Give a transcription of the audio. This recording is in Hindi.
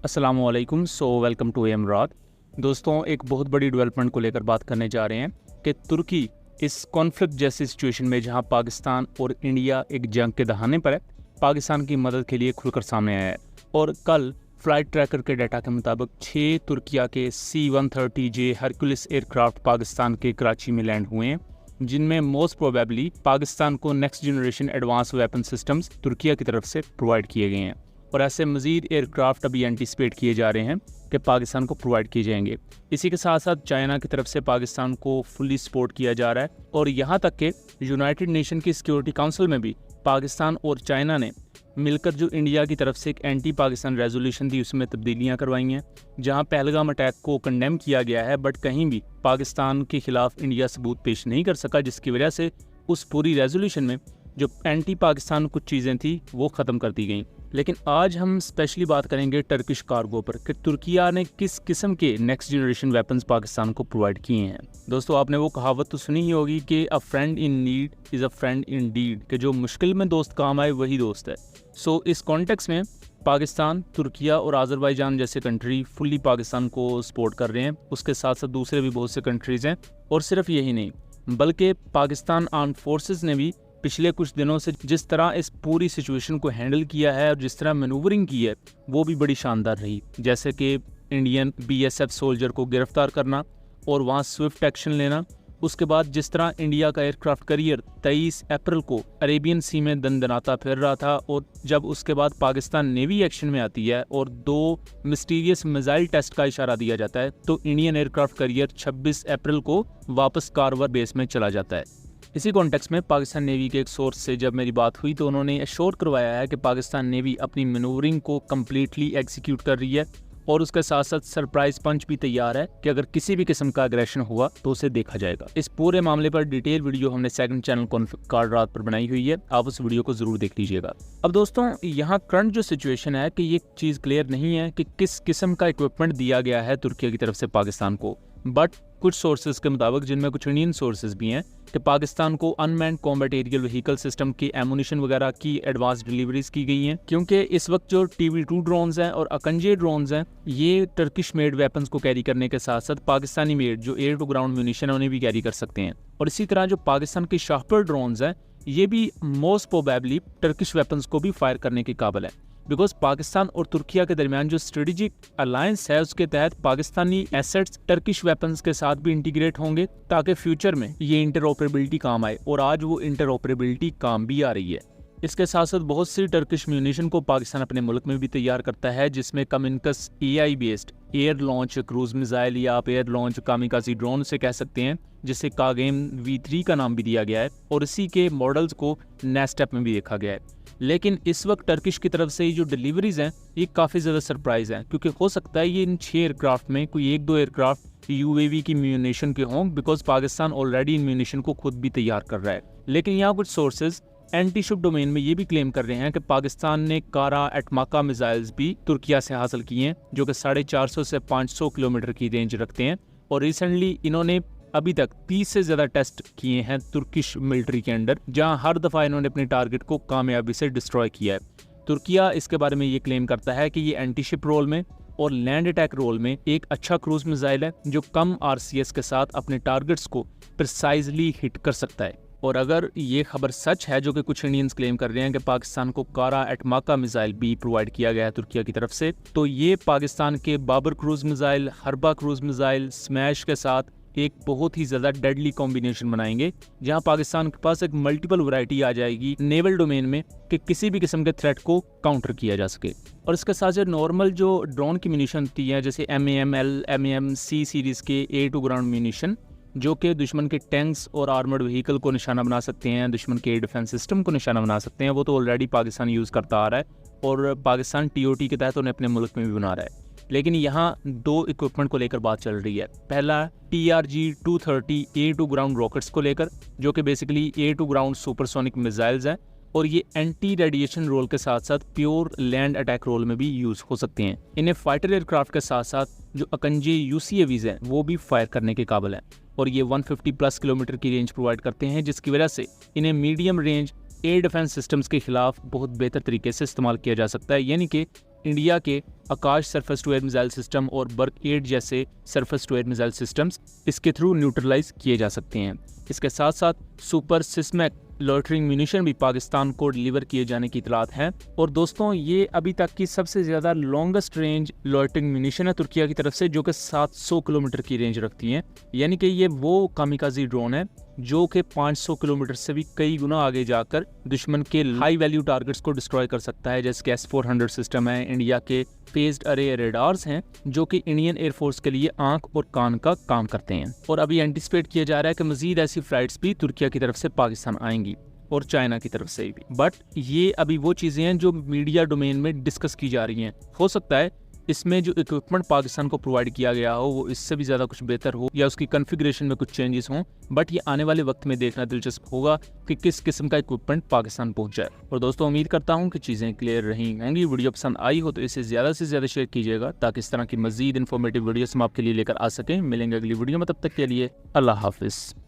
अस्सलामुअलैकुम। वेलकम टू एमरात। दोस्तों, एक बहुत बड़ी डेवलपमेंट को लेकर बात करने जा रहे हैं कि तुर्की इस कॉन्फ्लिक्ट जैसी सिचुएशन में जहां पाकिस्तान और इंडिया एक जंग के दहाने पर है, पाकिस्तान की मदद के लिए खुलकर सामने आया है। और कल फ्लाइट ट्रैकर के डाटा के मुताबिक 6 तुर्किया के C-130J हरकुलिस एयरक्राफ्ट पाकिस्तान के कराची में लैंड हुए हैं, जिनमें मोस्ट प्रोबेबली पाकिस्तान को next generation advance weapon systems Türkiye की तरफ से प्रोवाइड किए गए हैं। और ऐसे मजीद एयरक्राफ्ट अभी एंटिसिपेट किए जा रहे हैं कि पाकिस्तान को प्रोवाइड किए जाएंगे। इसी के साथ साथ चाइना की तरफ से पाकिस्तान को फुल्ली सपोर्ट किया जा रहा है और यहाँ तक कि यूनाइटेड नेशन की सिक्योरिटी काउंसिल में भी पाकिस्तान और चाइना ने मिलकर जो इंडिया की तरफ से एक एंटी पाकिस्तान रेजोल्यूशन थी उसमें तब्दीलियां करवाई हैं, जहां पहलगाम अटैक को कंडेम किया गया है, बट कहीं भी पाकिस्तान के खिलाफ इंडिया सबूत पेश नहीं कर सका, जिसकी वजह से उस पूरी रेजोल्यूशन में जो एंटी पाकिस्तान कुछ चीज़ें थी वो ख़त्म कर दी गई। लेकिन आज हम स्पेशली बात करेंगे टर्किश कार्गो पर कि तुर्किया ने किस किस्म के नेक्स्ट जनरेशन वेपन्स पाकिस्तान को प्रोवाइड किए हैं। दोस्तों, आपने वो कहावत तो सुनी ही होगी कि a friend in need is a friend in deed, कि जो मुश्किल में दोस्त काम आए वही दोस्त है। इस कॉन्टेक्स्ट में पाकिस्तान, तुर्किया और आज़रबाईजान जैसे कंट्री फुल्ली पाकिस्तान को सपोर्ट कर रहे हैं। उसके साथ साथ दूसरे भी बहुत से कंट्रीज़ हैं। और सिर्फ यही नहीं, बल्कि पाकिस्तान आर्म फोर्सेस ने भी पिछले कुछ दिनों से जिस तरह इस पूरी सिचुएशन को हैंडल किया है और जिस तरह मैनूवरिंग की है वो भी बड़ी शानदार रही। जैसे कि इंडियन BSF सोल्जर को गिरफ्तार करना और वहाँ स्विफ्ट एक्शन लेना। उसके बाद जिस तरह इंडिया का एयरक्राफ्ट कैरियर 23 अप्रैल को अरेबियन सी में दंदनाता फिर रहा था, और जब उसके बाद पाकिस्तान नेवी एक्शन में आती है और 2 मिस्टीरियस मिसाइल टेस्ट का इशारा दिया जाता है, तो इंडियन एयरक्राफ्ट कैरियर 26 अप्रैल को वापस कार्वर बेस में चला जाता है। इसी कॉन्टेक्स्ट में पाकिस्तान नेवी के एक सोर्स से जब मेरी बात हुई तो उन्होंने एश्योर करवाया है कि पाकिस्तान नेवी अपनी मैनूवरिंग को कम्प्लीटली एग्जीक्यूट कर रही है और उसके साथ साथ सरप्राइज पंच भी तैयार है कि अगर किसी भी किस्म का अग्रेशन हुआ तो उसे देखा जाएगा। इस पूरे मामले पर डिटेल वीडियो हमने सेकंड चैनल कॉन्फ्लिक्ट कार्ड रात पर बनाई हुई है, आप उस वीडियो को जरूर देख लीजिएगा। अब दोस्तों, यहाँ करंट जो सिचुएशन है कि ये चीज़ क्लियर नहीं है कि किस किस्म का इक्विपमेंट दिया गया है तुर्किया की तरफ से पाकिस्तान को, बट कुछ सोर्सेज के मुताबिक, जिनमें कुछ इंडियन सोर्सेज भी हैं, कि पाकिस्तान को unmanned combat aerial vehicle system की एमुनिशन वगैरह की एडवांस डिलीवरीज की गई हैं, क्योंकि इस वक्त जो TB2 ड्रोन्स हैं और अकंजे ड्रोन्स हैं, ये टर्किश मेड वेपन्स को कैरी करने के साथ साथ पाकिस्तानी मेड जो एयर टू ग्राउंड म्यूनिशन है उन्हें भी कैरी कर सकते हैं। और इसी तरह जो पाकिस्तान की शाहपर ड्रोन्स हैं, ये भी मोस्ट प्रोबेबली टर्किश वेपन्स को भी फायर करने के काबिल है, बिकॉज पाकिस्तान और तुर्किया के दरमियान जो स्ट्रेटेजिक अलायंस है उसके तहत पाकिस्तानी एसेट्स टर्किश वेपन्स के साथ भी इंटीग्रेट होंगे ताकि फ्यूचर में ये इंटरऑपरेबिलिटी काम आए, और आज वो इंटरऑपरेबिलिटी काम भी आ रही है। इसके साथ साथ बहुत सी टर्किश म्यूनिशन को पाकिस्तान अपने मुल्क में भी तैयार करता है, जिसमें कमिनकस AI based air launch cruise missile या आप एयर लॉन्च कामिकाजी ड्रोन से कह सकते हैं, जिसे कागेम V3 का नाम भी दिया गया है, और इसी के मॉडल्स को नेस्टेप में भी देखा गया है। लेकिन इस वक्त टर्किश की तरफ से ये जो डिलीवरीज हैं ये काफ़ी ज़्यादा सरप्राइज हैं, क्योंकि हो सकता है ये इन 6 एयरक्राफ्ट में कोई 1-2 एयरक्राफ्ट UAV की म्यूनिशन के हों, because Pakistan already in munition को खुद भी तैयार कर रहा है। लेकिन यहाँ कुछ सोर्सेज एंटी शिप डोमेन में ये भी क्लेम कर रहे हैं कि पाकिस्तान ने कारा एटमाका मिसाइल्स भी तुर्किया से हासिल किए हैं, जो कि 450 से 500 किलोमीटर की रेंज रखते हैं। और रिसेंटली इन्होंने अभी तक 30 से ज़्यादा टेस्ट किए हैं तुर्किश मिलिट्री के अंडर, जहां हर दफ़ा इन्होंने अपने टारगेट को कामयाबी से डिस्ट्रॉय किया है। तुर्किया इसके बारे में ये क्लेम करता है कि ये एंटी शिप रोल में और लैंड अटैक रोल में एक अच्छा क्रूज मिसाइल है जो कम RCS के साथ अपने टारगेट्स को प्रिसाइजली हिट कर सकता है। और अगर ये खबर सच है, जो कि कुछ इंडियंस क्लेम कर रहे हैं कि पाकिस्तान को कारा एटमाका मिसाइल भी प्रोवाइड किया गया है तुर्किया की तरफ से, तो ये पाकिस्तान के बाबर क्रूज मिसाइल, हरबा क्रूज मिसाइल, स्मैश के साथ एक बहुत ही ज़्यादा डेडली कॉम्बिनेशन बनाएंगे, जहां पाकिस्तान के पास एक मल्टीपल वैरायटी आ जाएगी नेवल डोमेन में कि किसी भी किस्म के थ्रेट को काउंटर किया जा सके। और इसके साथ साथ नॉर्मल जो ड्रोन की म्यूनिशन होती है, जैसे MAM-L, MAM-C सीरीज़ के एयर टू ग्राउंड म्यूनिशन, जो कि दुश्मन के टैंक्स और आर्मर्ड व्हीकल को निशाना बना सकते हैं, दुश्मन के एयर डिफेंस सिस्टम को निशाना बना सकते हैं, वो तो ऑलरेडी पाकिस्तान यूज़ करता आ रहा है और पाकिस्तान TOT के तहत उन्हें अपने मुल्क में भी बना रहा है। लेकिन यहाँ 2 इक्विपमेंट को लेकर बात चल रही है। पहला TRG-230 air to ground rockets को लेकर, जो कि basically air to ground supersonic missiles हैं, और ये एंटी रेडिएशन रोल के साथ साथ प्योर लैंड अटैक रोल में भी यूज़ हो सकते हैं। इन्हें फाइटर एयरक्राफ्ट के साथ साथ जो अकंजे UCAVs हैं वो भी फायर करने के काबिल हैं, और ये 150+ किलोमीटर की रेंज प्रोवाइड करते हैं, जिसकी वजह से इन्हें medium range air defence systems के खिलाफ बहुत बेहतर तरीके से इस्तेमाल किया जा सकता है। यानी कि इंडिया के Akash surface to air missile system और बर्क 8 जैसे surface to air missile systems इसके थ्रू न्यूट्रलाइज किए जा सकते हैं। इसके साथ साथ सुपर सिस्मैक लॉइटरिंग म्यूनिशन भी पाकिस्तान को डिलीवर किए जाने की इतलात है। और दोस्तों ये अभी तक की सबसे ज़्यादा लॉन्गेस्ट रेंज लॉइटरिंग म्यूनिशन है तुर्की की तरफ से, जो कि 700 किलोमीटर की रेंज रखती है। यानी कि ये वो कामिकाजी ड्रोन है जो कि 500 किलोमीटर से भी कई गुना आगे जाकर दुश्मन के हाई वैल्यू टारगेट्स को डिस्ट्रॉय कर सकता है, जैसे कि S-400 सिस्टम है। इंडिया के फेज्ड अरे रेडार्स हैं जो कि इंडियन एयरफोर्स के लिए आंख और कान का काम करते हैं। और अभी एंटिसिपेट किया जा रहा है कि मजीद ऐसी फ्लाइट्स भी तुर्की की तरफ से पाकिस्तान आएंगी और चाइना की तरफ से भी। बट ये अभी वो चीज़ें हैं जो मीडिया डोमेन में डिस्कस की जा रही हैं। हो सकता है इसमें जो इक्विपमेंट पाकिस्तान को प्रोवाइड किया गया हो वो इससे भी ज़्यादा कुछ बेहतर हो या उसकी कॉन्फ़िगरेशन में कुछ चेंजेस हों। बट ये आने वाले वक्त में देखना दिलचस्प होगा कि किस किस्म का इक्विपमेंट पाकिस्तान पहुंचा है। और दोस्तों उम्मीद करता हूं कि चीज़ें क्लियर रही होंगी। वीडियो पसंद आई हो तो इसे ज़्यादा से ज़्यादा शेयर कीजिएगा ताकि इस तरह की मज़ीद इन्फॉर्मेटिव वीडियोस हम आपके लिए लेकर आ सकें। मिलेंगे अगली वीडियो में, तब तक के लिए अल्लाह हाफिज़।